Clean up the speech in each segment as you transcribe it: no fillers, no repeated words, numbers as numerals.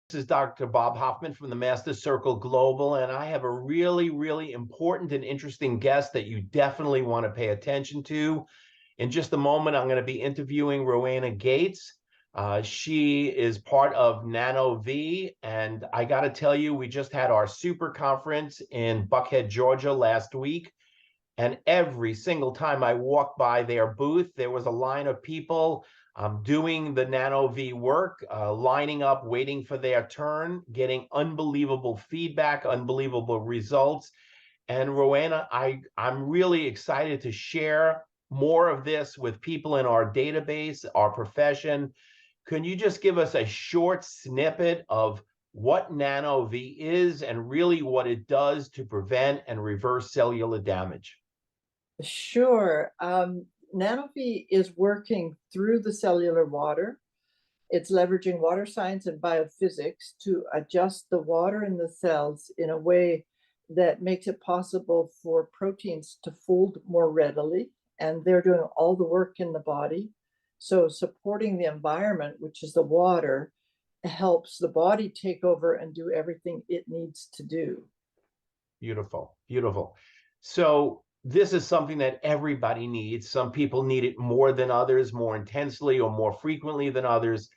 This is Dr. Bob Hoffman from the Master Circle Global, and I have a really, really important and interesting guest that you definitely want to pay attention to. In just a moment, I'm going to be interviewing Rowena Gates. She is part of NanoVi, and I got to tell you, we just had our super conference in Buckhead, Georgia last week. And every single time I walked by their booth, there was a line of people doing the NanoVi work, lining up, waiting for their turn, getting unbelievable feedback, unbelievable results. And Rowena, I'm really excited to share more of this with people in our database, our profession. Can you just give us a short snippet of what NanoVi is and really what it does to prevent and reverse cellular damage? Sure. NanoVi is working through the cellular water. It's leveraging water science and biophysics to adjust the water in the cells in a way that makes it possible for proteins to fold more readily. And they're doing all the work in the body. So supporting the environment, which is the water, helps the body take over and do everything it needs to do. Beautiful, beautiful. So this is something that everybody needs. Some people need it more than others, more intensely or more frequently than others.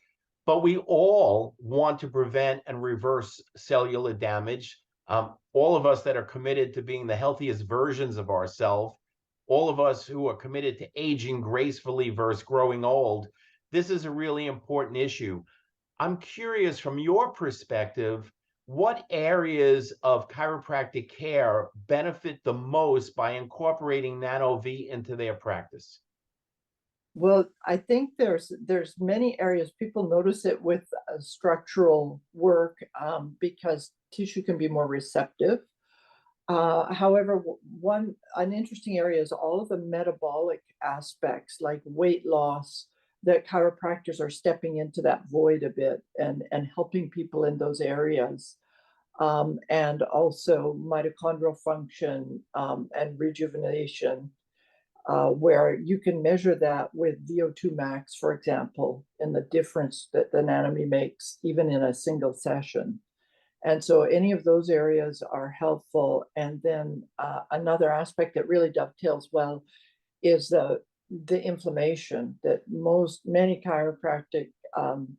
But we all want to prevent and reverse cellular damage. All of us that are committed to being the healthiest versions of ourselves, all of us who are committed to aging gracefully versus growing old, this is a really important issue. I'm curious from your perspective, what areas of chiropractic care benefit the most by incorporating NanoVi into their practice? Well, I think there's many areas people notice it with structural work because tissue can be more receptive. However, an interesting area is all of the metabolic aspects like weight loss, that chiropractors are stepping into that void a bit and helping people in those areas. And also mitochondrial function and rejuvenation, where you can measure that with VO2 max, for example, and the difference that the NanoVi makes even in a single session. And so any of those areas are helpful. And then another aspect that really dovetails well is the inflammation that many chiropractic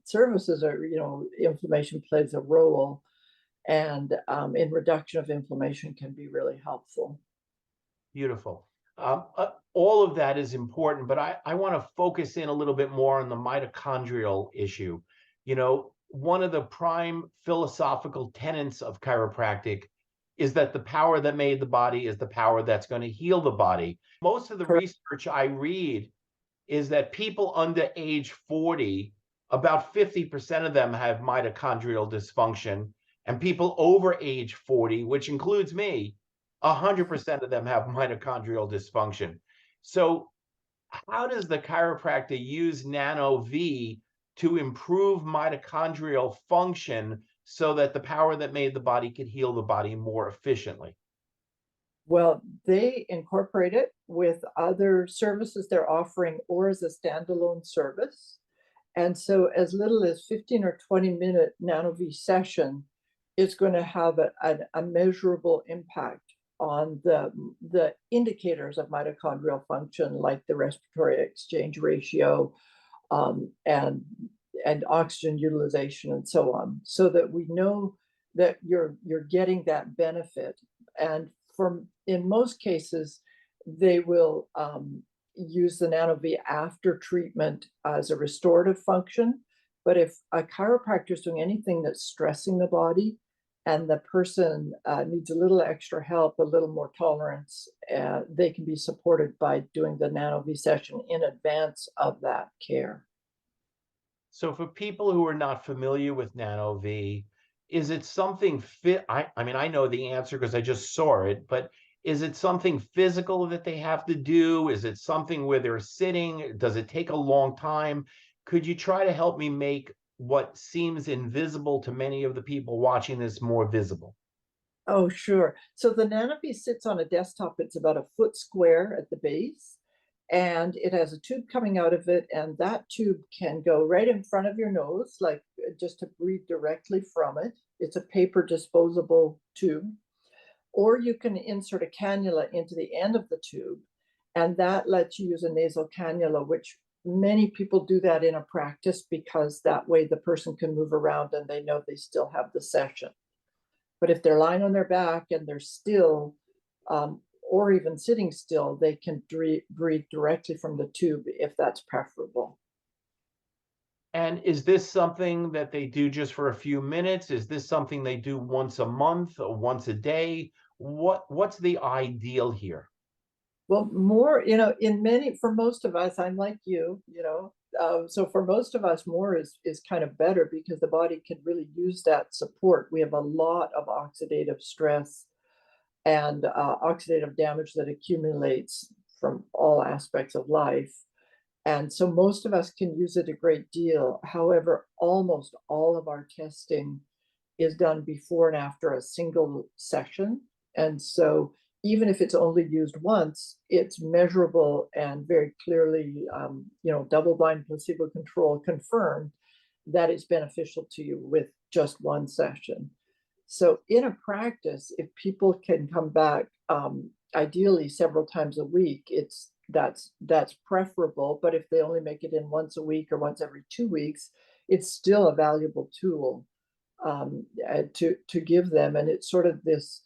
services are, inflammation plays a role, and in reduction of inflammation can be really helpful. Beautiful. All of that is important, but I want to focus in a little bit more on the mitochondrial issue. One of the prime philosophical tenets of chiropractic is that the power that made the body is the power that's going to heal the body. Most of the Correct. research I read is that people under age 40, about 50% of them have mitochondrial dysfunction, and people over age 40, which includes me, 100% of them have mitochondrial dysfunction. So how does the chiropractor use NanoVi to improve mitochondrial function so that the power that made the body could heal the body more efficiently? Well, they incorporate it with other services they're offering or as a standalone service. And so as little as 15 or 20-minute NanoVi session is going to have a measurable impact on the indicators of mitochondrial function, like the respiratory exchange ratio and oxygen utilization and so on, so that we know that you're getting that benefit. And in most cases, they will use the NanoVi after treatment as a restorative function. But if a chiropractor is doing anything that's stressing the body and the person needs a little extra help, a little more tolerance, they can be supported by doing the NanoVi session in advance of that care. So for people who are not familiar with NanoVi, is it something I mean, I know the answer because I just saw it, but is it something physical that they have to do? Is it something where they're sitting? Does it take a long time? Could you try to help me make what seems invisible to many of the people watching this more visible? Oh, sure. So the NanoVi sits on a desktop. It's about a foot square at the base. and it has a tube coming out of it, and that tube can go right in front of your nose, like just to breathe directly from it. It's a paper disposable tube. Or you can insert a cannula into the end of the tube, and that lets you use a nasal cannula, which many people do that in a practice because that way the person can move around and they know they still have the session. But if they're lying on their back and they're still, or even sitting still, they can breathe directly from the tube if that's preferable. And is this something that they do just for a few minutes? Is this something they do once a month or once a day? What's the ideal here? Well, more, for most of us, I'm like you, so for most of us, more is kind of better because the body can really use that support. We have a lot of oxidative stress and oxidative damage that accumulates from all aspects of life. And so most of us can use it a great deal. However, almost all of our testing is done before and after a single session. And so even if it's only used once, it's measurable and very clearly, double-blind placebo control confirmed that it's beneficial to you with just one session. So in a practice, if people can come back, ideally several times a week, that's preferable. But if they only make it in once a week or once every 2 weeks, it's still a valuable tool to give them. And it's sort of this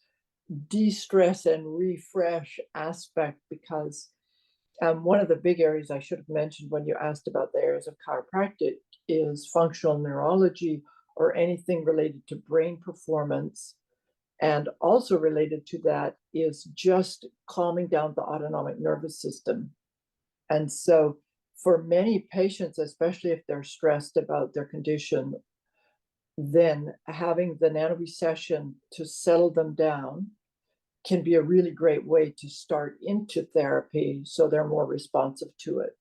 de-stress and refresh aspect because one of the big areas I should have mentioned when you asked about the areas of chiropractic is functional neurology or anything related to brain performance. And also related to that is just calming down the autonomic nervous system. And so for many patients, especially if they're stressed about their condition, then having the NanoVi session to settle them down can be a really great way to start into therapy so they're more responsive to it.